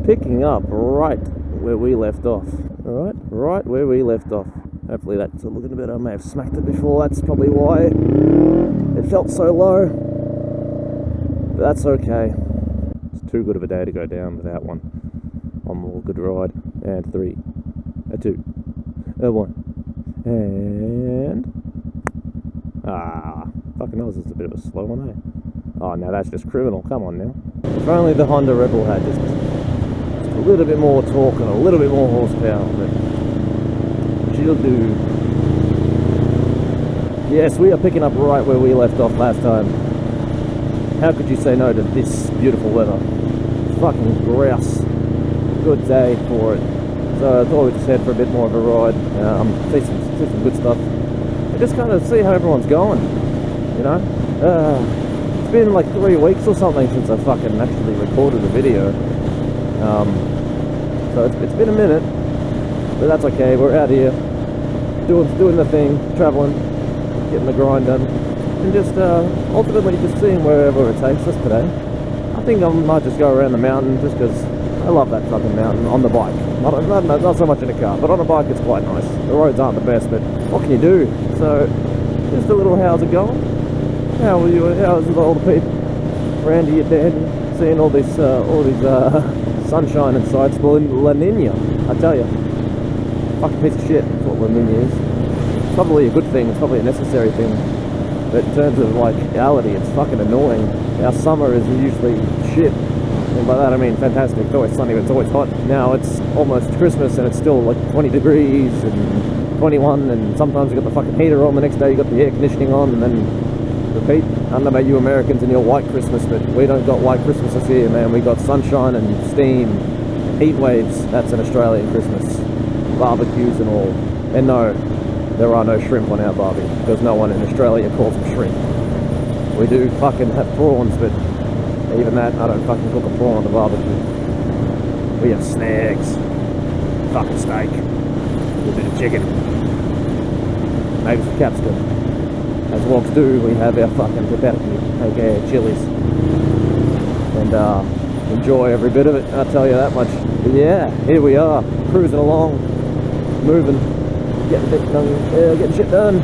picking up right where we left off. Alright, right where we left off. Hopefully that's looking better. I may have smacked it before, that's probably why it felt so low. But that's okay. It's too good of a day to go down without one. One more good ride. And 3, a 2, a 1. And... fucking hell, this is a bit of a slow one, eh? Oh, now that's just criminal. Come on now. If only the Honda Rebel had just a little bit more torque and a little bit more horsepower, but she'll do. Yes, we are picking up right where we left off last time. How could you say no to this beautiful weather? Fucking grouse. Good day for it. So I thought we'd just head for a bit more of a ride, see some good stuff, and just kind of see how everyone's going, you know? It's been like 3 weeks or something since I fucking actually recorded a video. So it's been a minute, but that's okay. We're out here doing the thing, traveling, getting the grind done, and just ultimately just seeing wherever it takes us today. I think I might just go around the mountain just because I love that fucking mountain on the bike. Not so much in a car, but on a bike it's quite nice. The roads aren't the best, but what can you do? So just a little how's it going? How are you? How's the old people? Randy, your dad, seeing all these sunshine and sights. Well, La Nina, I tell you, fucking piece of shit. That's what La Nina is. It's probably a good thing. It's probably a necessary thing. But in terms of like reality, it's fucking annoying. Our summer is usually shit, and by that I mean fantastic. It's always sunny, but it's always hot. Now it's almost Christmas and it's still like 20 degrees and 21, and sometimes you got the fucking heater on. The next day you got the air conditioning on, and then repeat. I don't know about you Americans and your white Christmas, but we don't got white Christmases here, man. We got sunshine and steam, heat waves. That's an Australian Christmas. Barbecues and all. And no, there are no shrimp on our barbie, because no one in Australia calls them shrimp. We do fucking have prawns, but even that, I don't fucking cook a prawn on the barbecue. We have snags, fucking steak, a bit of chicken, maybe some capsicum. As wogs do, we have our fucking pepperoni, aka chilies, and enjoy every bit of it, I'll tell you that much. But yeah, here we are, cruising along, moving, getting shit done.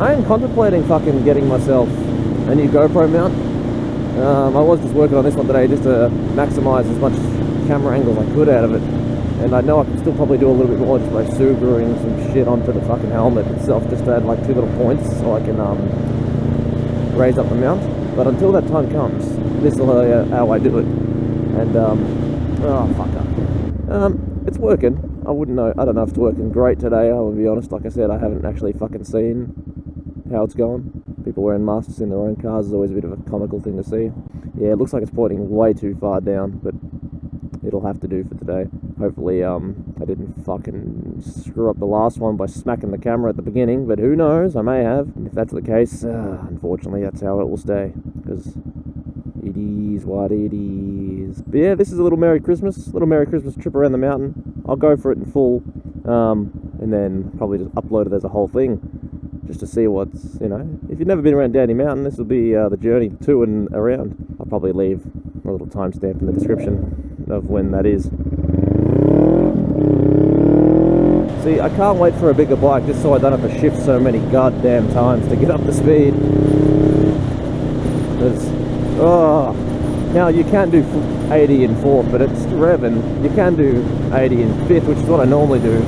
I am contemplating fucking getting myself a new GoPro mount. I was just working on this one today just to maximise as much camera angles I could out of it. And I know I can still probably do a little bit more just by Subaruing some shit onto the fucking helmet itself, just to add like 2 little points so I can raise up the mount. But until that time comes, this will how I do it. And oh fuck up. It's working. I don't know if it's working great today. I will be honest. Like I said, I haven't actually fucking seen how it's going. People wearing masks in their own cars is always a bit of a comical thing to see. Yeah, it looks like it's pointing way too far down, but it'll have to do for today. Hopefully, I didn't fucking screw up the last one by smacking the camera at the beginning, but who knows, I may have. And if that's the case, unfortunately, that's how it will stay, because it is what it is. But yeah, this is a little Merry Christmas trip around the mountain. I'll go for it in full, and then probably just upload it as a whole thing, just to see what's, you know, if you've never been around Downy Mountain, this will be the journey to and around. I'll probably leave a little timestamp in the description of when that is. See, I can't wait for a bigger bike just so I don't have to shift so many goddamn times to get up to speed. Now you can do 80 in 4th, but it's revving. You can do 80 in 5th, which is what I normally do,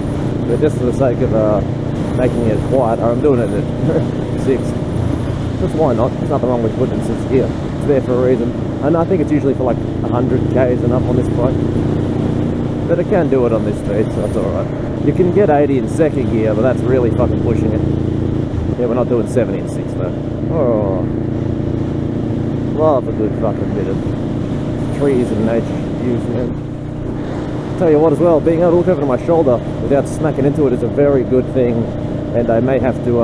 but just for the sake of making it quiet, I'm doing it at 6. Just why not? There's nothing wrong with putting it in 6th gear. It's there for a reason. And I think it's usually for like 100 k's and up on this bike. But I can do it on this speed, so that's alright. You can get 80 in 2nd gear, but that's really fucking pushing it. Yeah, we're not doing 70 in 6th though. Oh, love a good fucking bit of trees and nature views, man. Tell you what as well, being able to look over to my shoulder without smacking into it is a very good thing, and I may have to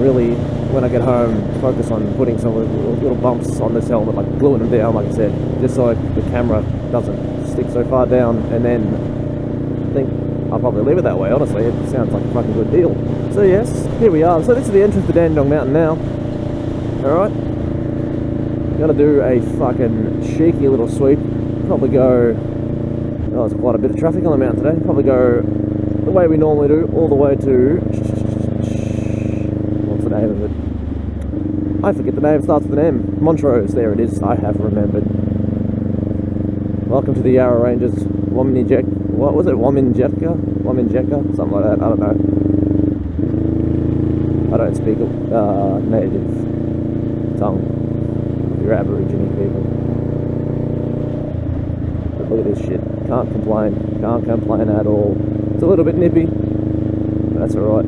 really, when I get home, focus on putting some little bumps on this helmet, like gluing them down, like I said, just so the camera doesn't stick so far down, and then I think I'll probably leave it that way. Honestly, it sounds like a fucking good deal. So yes, here we are. So this is the entrance to Dandong Mountain now. Alright, Gonna do a fucking cheeky little sweep. Probably go, oh, there's quite a bit of traffic on the mountain today. Probably go the way we normally do, all the way to, what's the name of it? I forget the name, starts with an M. Montrose, there it is, I have remembered. Welcome to the Yarra Ranges. What was it? Wominjeka? Something like that, I don't know. I don't speak native tongue. You're Aborigine people. But look at this shit. Can't complain at all. It's a little bit nippy, but that's alright.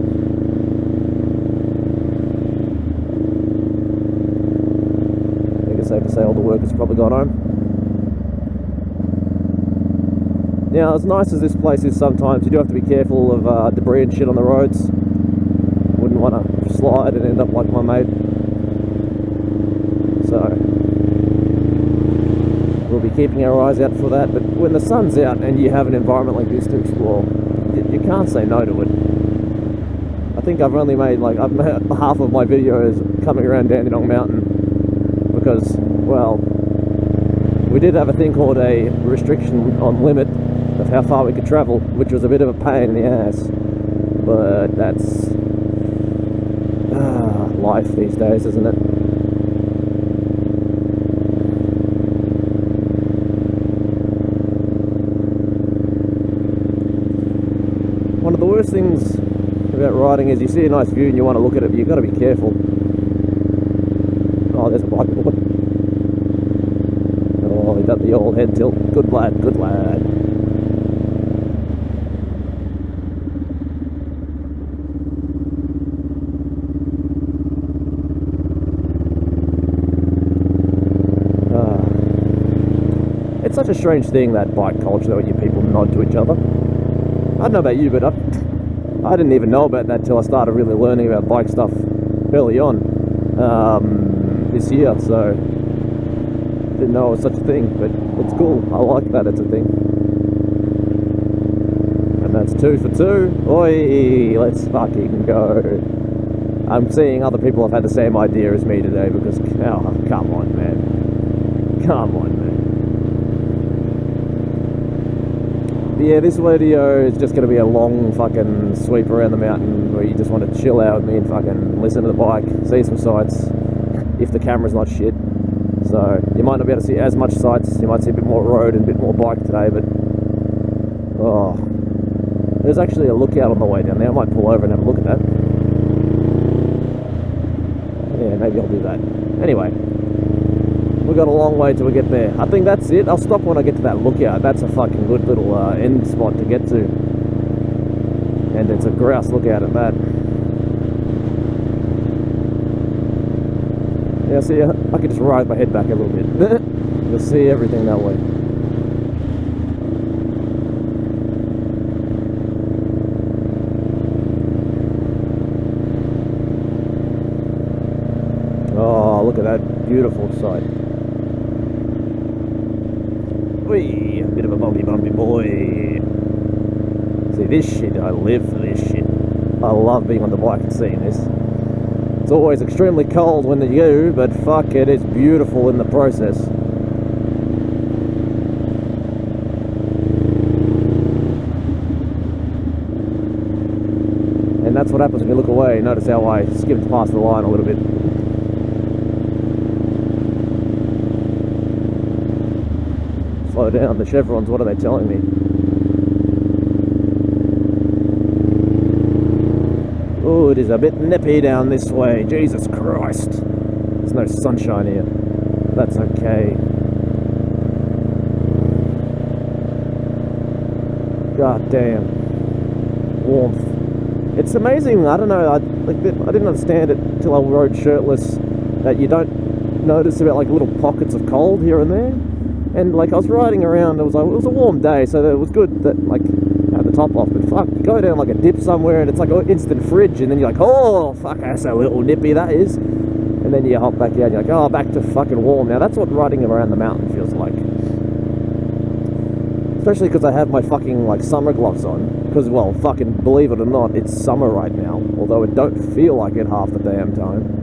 I think it's safe to say all the workers have probably gone home. Now, as nice as this place is sometimes, you do have to be careful of debris and shit on the roads. Wouldn't want to slide and end up like my mate. So, we'll be keeping our eyes out for that. But when the sun's out and you have an environment like this to explore, you can't say no to it. I think I've only made half of my videos coming around Dandenong Mountain because, well, we did have a thing called a restriction on limit of how far we could travel, which was a bit of a pain in the ass, but that's life these days, isn't it? One of the worst things about riding is you see a nice view and you want to look at it, but you've got to be careful. Oh, there's a bike. Oh, he got the old head tilt. Good lad, good lad. It's such a strange thing, that bike culture, where you people nod to each other. I don't know about you, but I didn't even know about that till I started really learning about bike stuff early on this year, so didn't know it was such a thing, but it's cool. I like that it's a thing. And that's 2 for 2. Oi, let's fucking go. I'm seeing other people have had the same idea as me today because, oh, come on, man. Come on, man. Yeah, this video is just going to be a long fucking sweep around the mountain where you just want to chill out with me and fucking listen to the bike, see some sights, if the camera's not shit. So, you might not be able to see as much sights, you might see a bit more road and a bit more bike today, but oh, there's actually a lookout on the way down there. I might pull over and have a look at that. Yeah, maybe I'll do that. Anyway, we've got a long way till we get there. I think that's it. I'll stop when I get to that lookout. That's a fucking good little end spot to get to. And it's a grouse lookout at that. Yeah, see, I could just ride my head back a little bit. You'll see everything that way. Oh, look at that beautiful sight. Whee, a bit of a bumpy boy. See, this shit, I live for this shit. I love being on the bike and seeing this. It's always extremely cold when you go, but fuck it, it's beautiful in the process. And that's what happens when you look away. Notice how I skimmed past the line a little bit. Slow down, the chevrons, what are they telling me? Oh, it is a bit nippy down this way. Jesus Christ. There's no sunshine here. That's okay. God damn. Warmth. It's amazing, I don't know, I didn't understand it until I rode shirtless, that you don't notice about like little pockets of cold here and there. And like I was riding around, it was a warm day, so it was good that like I had the top off, but fuck, you go down like a dip somewhere and it's like an instant fridge, and then you're like, oh fuck, that's a little nippy that is. And then you hop back out and you're like, oh, back to fucking warm. Now that's what riding around the mountain feels like. Especially because I have my fucking like summer gloves on. Because, well, fucking believe it or not, it's summer right now. Although it don't feel like it half the damn time.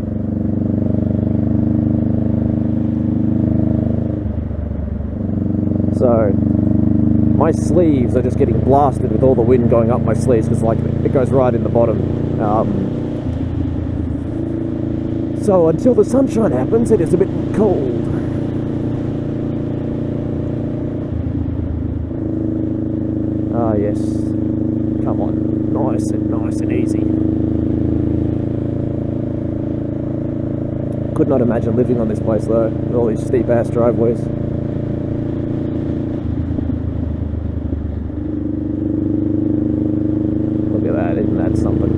So my sleeves are just getting blasted with all the wind going up my sleeves, because like it goes right in the bottom. So until the sunshine happens, it is a bit cold. Ah yes, come on, nice and easy. Could not imagine living on this place though, with all these steep ass driveways. Look at that, isn't that something?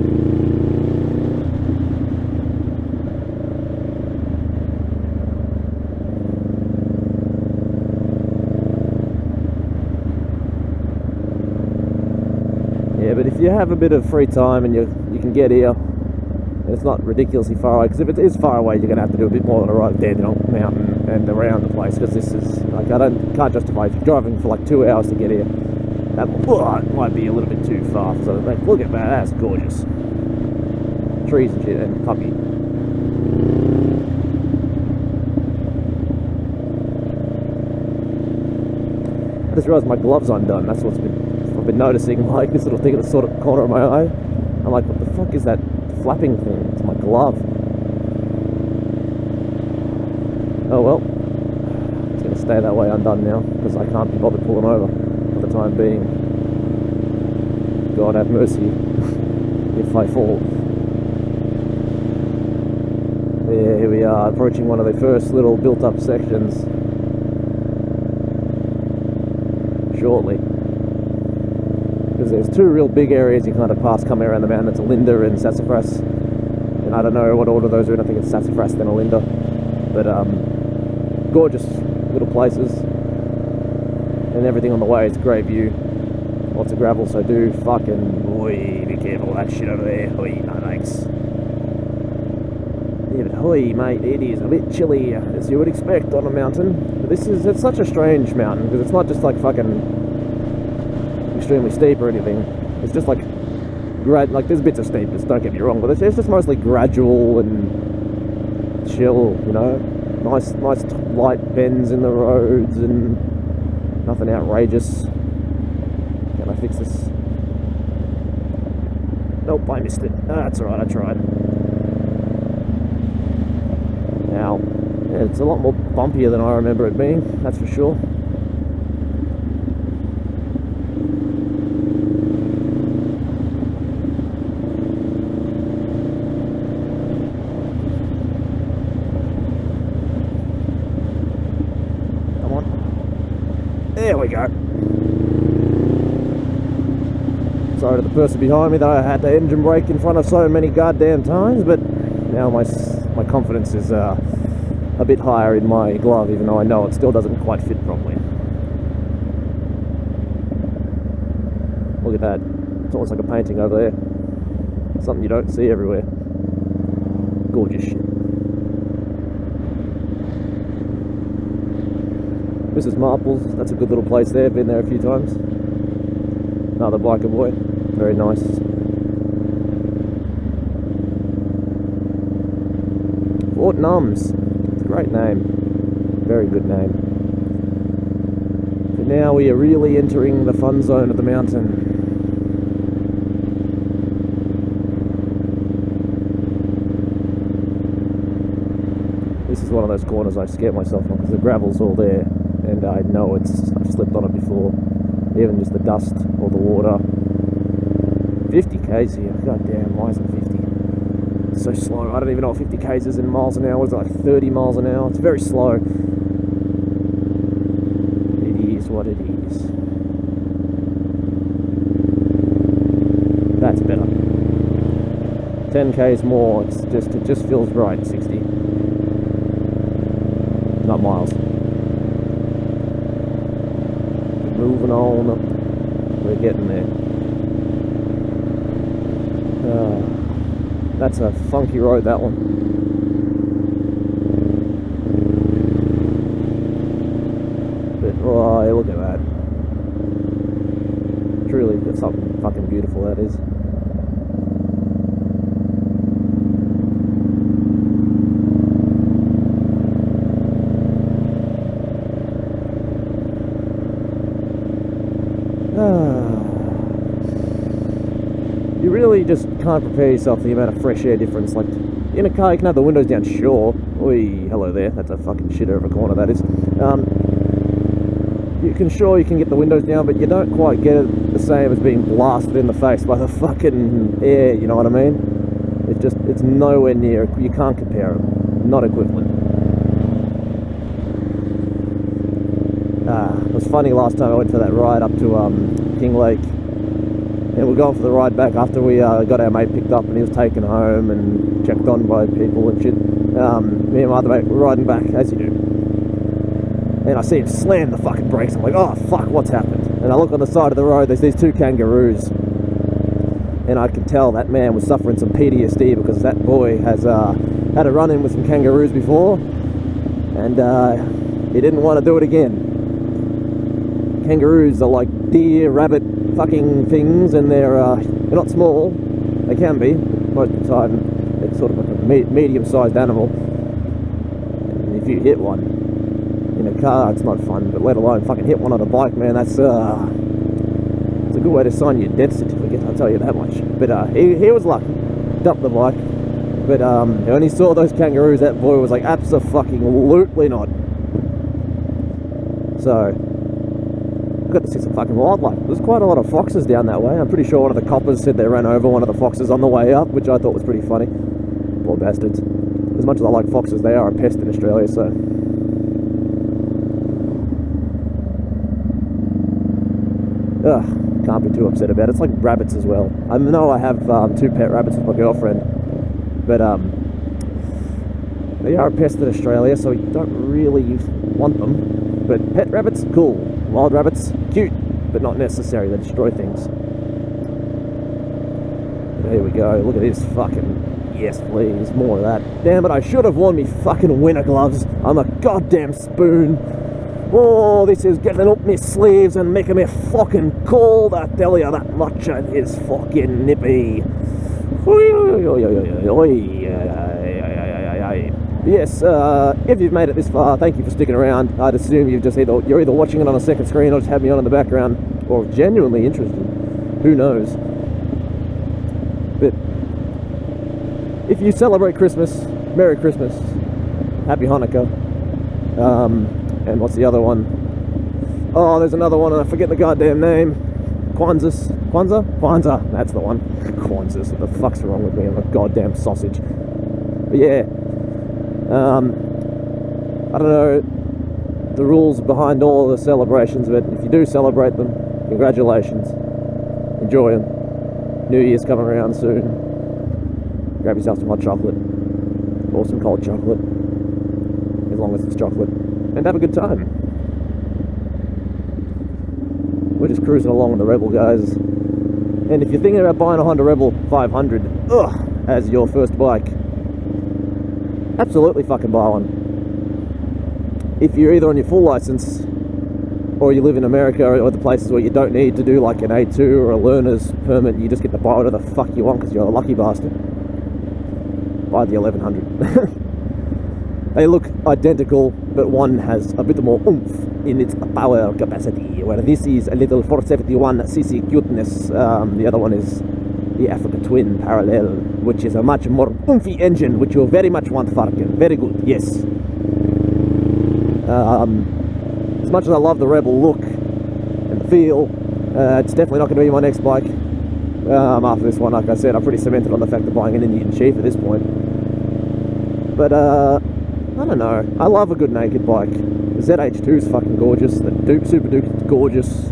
Yeah, but if you have a bit of free time and you can get here, and it's not ridiculously far away, because if it is far away, you're going to have to do a bit more than a ride down the mountain and around the place, because this is, like, can't justify if you're driving for like 2 hours to get here. That might be a little bit too far. So like, look at that, that's gorgeous. Trees and shit, and puppy. I just realised my glove's undone. That's what's I've been noticing, like this little thing at the sort of corner of my eye. I'm like, what the fuck is that flapping thing? It's my glove. Oh well, it's going to stay that way undone now, because I can't be bothered pulling over for the time being. God have mercy if I fall. Yeah, here we are, approaching one of the first little built-up sections. Shortly. Because there's two real big areas you kind of pass coming around the mountain. It's Olinda and Sassafras. And I don't know what order those are in. I think it's Sassafras then Olinda. But gorgeous little places. And everything on the way is great view. Lots of gravel, so do fucking be careful of that shit over there. No thanks. Yeah, but mate, it is a bit chilly, as you would expect on a mountain. But it's such a strange mountain, because it's not just like fucking extremely steep or anything. It's just like like there's bits of steepness, don't get me wrong, but it's just mostly gradual and chill, you know. Nice light bends in the roads and nothing outrageous. Can I fix this? Nope, I missed it. That's alright, I tried. Now, yeah, it's a lot more bumpier than I remember it being, that's for sure. Come on. There we go. Sorry to the person behind me that I had to engine brake in front of so many goddamn times, but now my confidence is a bit higher in my glove, even though I know it still doesn't quite fit properly. Look at that. It's almost like a painting over there. Something you don't see everywhere. Gorgeous shit. Mrs. Marples, that's a good little place there. Been there a few times. Another biker boy. Very nice. Fort Nums. It's a great name. Very good name. But now we are really entering the fun zone of the mountain. This is one of those corners I scare myself on, because the gravel's all there and I know I've slipped on it before. Even just the dust or the water. 50 k's here. God damn, why is it 50? It's so slow. I don't even know what 50 k's is in miles an hour. What is it, like 30 miles an hour? It's very slow. It is what it is. That's better. 10 k's more. It just feels right. 60. Not miles. Moving on up. We're getting there. That's a funky road, that one. But, oh, look at that. Truly, it's something fucking beautiful, that is. really just can't prepare yourself for the amount of fresh air difference. Like, in a car, you can have the windows down, sure. Oi, hello there. That's a fucking shit over a corner, that is. You can get the windows down, but you don't quite get it the same as being blasted in the face by the fucking air, you know what I mean? It's nowhere near, you can't compare them. Not equivalent. It was funny last time I went for that ride up to King Lake. And we're going for the ride back after we got our mate picked up and he was taken home and checked on by people and shit. Me and my other mate were riding back, as you do. And I see him slam the fucking brakes. I'm like, oh fuck, what's happened? And I look on the side of the road, there's these two kangaroos. And I could tell that man was suffering some PTSD because that boy has had a run-in with some kangaroos before. And he didn't want to do it again. Kangaroos are like deer, rabbit fucking things, and they're not small. They can be most of the time. It's sort of like a medium-sized animal. And if you hit one in a car, it's not fun. But let alone fucking hit one on a bike, man. That's it's a good way to sign your death certificate. I'll tell you that much. But he was lucky, dumped the bike. But when he saw those kangaroos, that boy was like, abso-fucking-lutely not. So got to see some fucking wildlife. There's quite a lot of foxes down that way. I'm pretty sure one of the coppers said they ran over one of the foxes on the way up, which I thought was pretty funny. Poor bastards. As much as I like foxes, they are a pest in Australia, so. Ugh, can't be too upset about it. It's like rabbits as well. I know I have 2 pet rabbits with my girlfriend, but they are a pest in Australia, so we don't really want them. But pet rabbits, cool. Wild rabbits, cute, but not necessary. They destroy things. There we go. Look at this fucking... Yes, please. More of that. Damn it, I should have worn me fucking winter gloves. I'm a goddamn spoon. Oh, this is getting up my sleeves and making me fucking cold. I tell you that much. It is fucking nippy. Yes, if you've made it this far, thank you for sticking around. I'd assume you're either watching it on a second screen or just have me on in the background, or genuinely interested. Who knows? But if you celebrate Christmas, Merry Christmas, Happy Hanukkah, and what's the other one? Oh, there's another one, and I forget the goddamn name. Kwanzaa? That's the one. Kwanzaa. What the fuck's wrong with me? I'm a goddamn sausage. But yeah. I don't know the rules behind all the celebrations, but if you do celebrate them, congratulations. Enjoy them. New Year's coming around soon. Grab yourself some hot chocolate or some cold chocolate, as long as it's chocolate, and have a good time. We're just cruising along on the Rebel, guys. And if you're thinking about buying a Honda Rebel 500 as your first bike, absolutely fucking buy one. If you're either on your full license or you live in America or the places where you don't need to do like an A2 or a learner's permit, you just get to buy whatever the fuck you want because you're a lucky bastard. Buy the 1100. They look identical, but one has a bit more oomph in its power capacity, where this is a little 471cc cuteness. The other one is the Africa Twin Parallel, which is a much more oomphy engine, which you very much want, Farken. Very good, yes. As much as I love the Rebel look and the feel, it's definitely not going to be my next bike. After this one, like I said, I'm pretty cemented on the fact of buying an Indian Chief at this point. But, I don't know. I love a good naked bike. The ZH2 is fucking gorgeous. The Super Duke is gorgeous.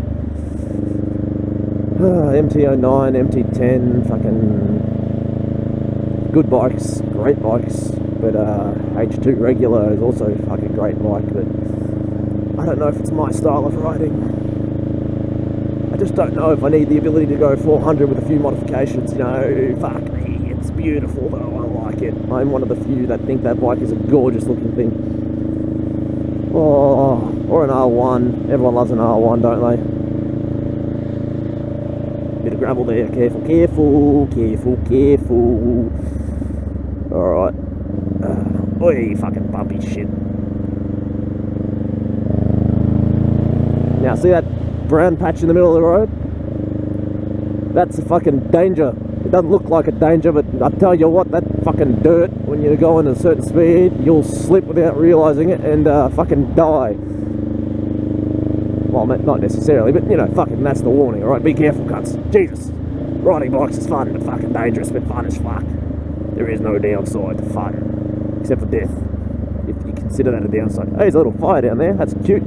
MT09, MT10, fucking good bikes, great bikes. But H2 regular is also a fucking great bike, but I don't know if it's my style of riding. I just don't know if I need the ability to go 400 with a few modifications, you know. Fuck me, it's beautiful though, I like it. I'm one of the few that think that bike is a gorgeous looking thing. Oh, or an R1. Everyone loves an R1, don't they? Bit of gravel there, careful, careful, careful, careful. Alright. Oi, fucking bumpy shit. Now, see that brown patch in the middle of the road? That's a fucking danger. doesn't look like a danger, but I tell you what, that fucking dirt, when you're going at a certain speed, you'll slip without realising it and fucking die. Well, not necessarily, but you know, fucking that's the warning, alright? Be careful, cunts. Jesus. Riding bikes is fun, but fucking dangerous, but fun as fuck. There is no downside to fun, except for death. If you consider that a downside. Hey, there's a little fire down there, that's cute.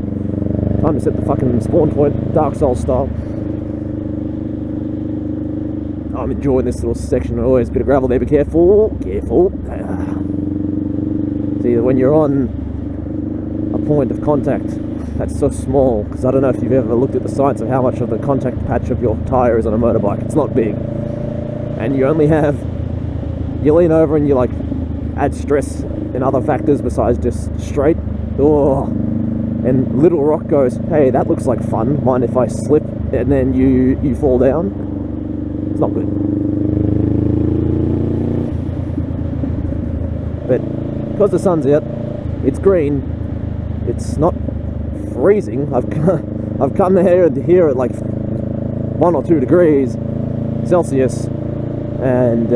Time to set the fucking spawn point, Dark Souls style. I'm enjoying this little section. Always a bit of gravel there, be careful, careful. See, when you're on a point of contact, that's so small, because I don't know if you've ever looked at the science of how much of the contact patch of your tyre is on a motorbike. It's not big. And you only have, you lean over and you like add stress and other factors besides just straight. Oh, and little rock goes, hey, that looks like fun. Mind if I slip and then you fall down? It's not good. But because the sun's out, it's green, it's not freezing. I've come here at like 1 or 2 degrees Celsius, and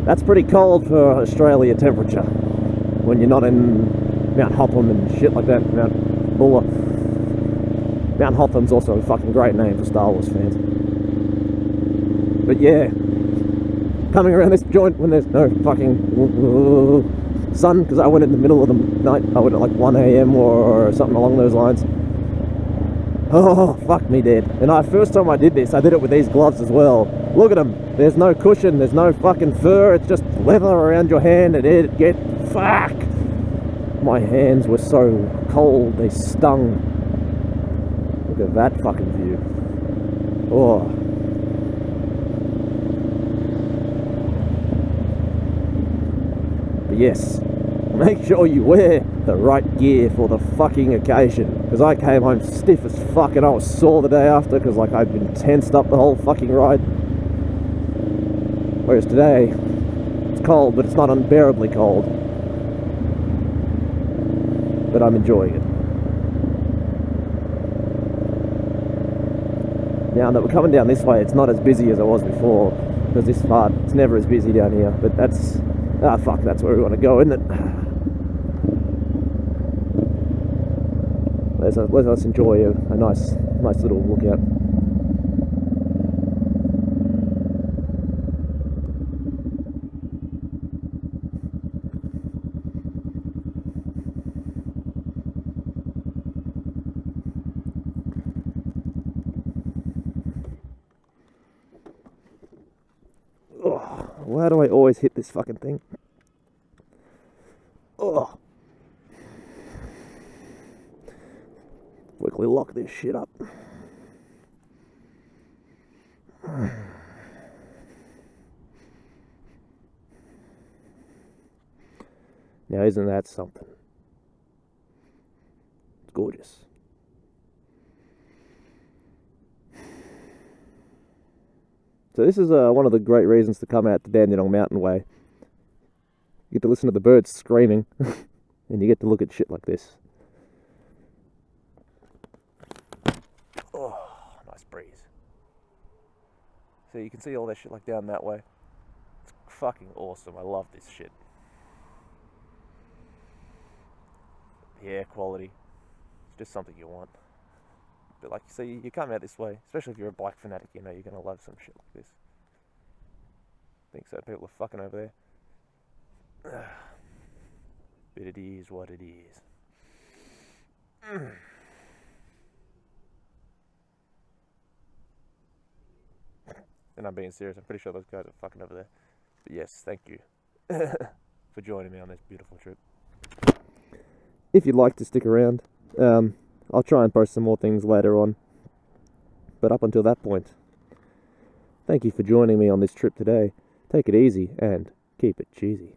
that's pretty cold for Australia temperature when you're not in Mount Hotham and shit like that. Mount Buller. Mount Hotham's also a fucking great name for Star Wars fans. But yeah, coming around this joint when there's no fucking sun, because I went in the middle of the night. I went at like 1 AM or something along those lines. Oh, fuck me dead. And first time I did this, I did it with these gloves as well. Look at them. There's no cushion, there's no fucking fur, it's just leather around your hand, and it get fuck. My hands were so cold, they stung. Look at that fucking view. Oh. But yes, make sure you wear the right gear for the fucking occasion, because I came home stiff as fuck and I was sore the day after, because like I'd been tensed up the whole fucking ride. Whereas today, it's cold, but it's not unbearably cold. But I'm enjoying it. Now that we're coming down this way, it's not as busy as it was before, because this part, it's never as busy down here, but that's, fuck, that's where we want to go, isn't it? Let us enjoy a nice little lookout. Oh, why do I always hit this fucking thing? Oh. Quickly lock this shit up. Now isn't that something? It's gorgeous. So this is one of the great reasons to come out to Dandenong Mountain Way. You get to listen to the birds screaming, and you get to look at shit like this. Oh, nice breeze. So you can see all that shit like down that way. It's fucking awesome. I love this shit. The air quality. It's just something you want. But like you see, you come out this way, especially if you're a bike fanatic, you know you're going to love some shit like this. Think so, people are fucking over there. But it is what it is. And I'm being serious, I'm pretty sure those guys are fucking over there. But yes, thank you for joining me on this beautiful trip. If you'd like to stick around, I'll try and post some more things later on. But up until that point, thank you for joining me on this trip today. Take it easy and keep it cheesy.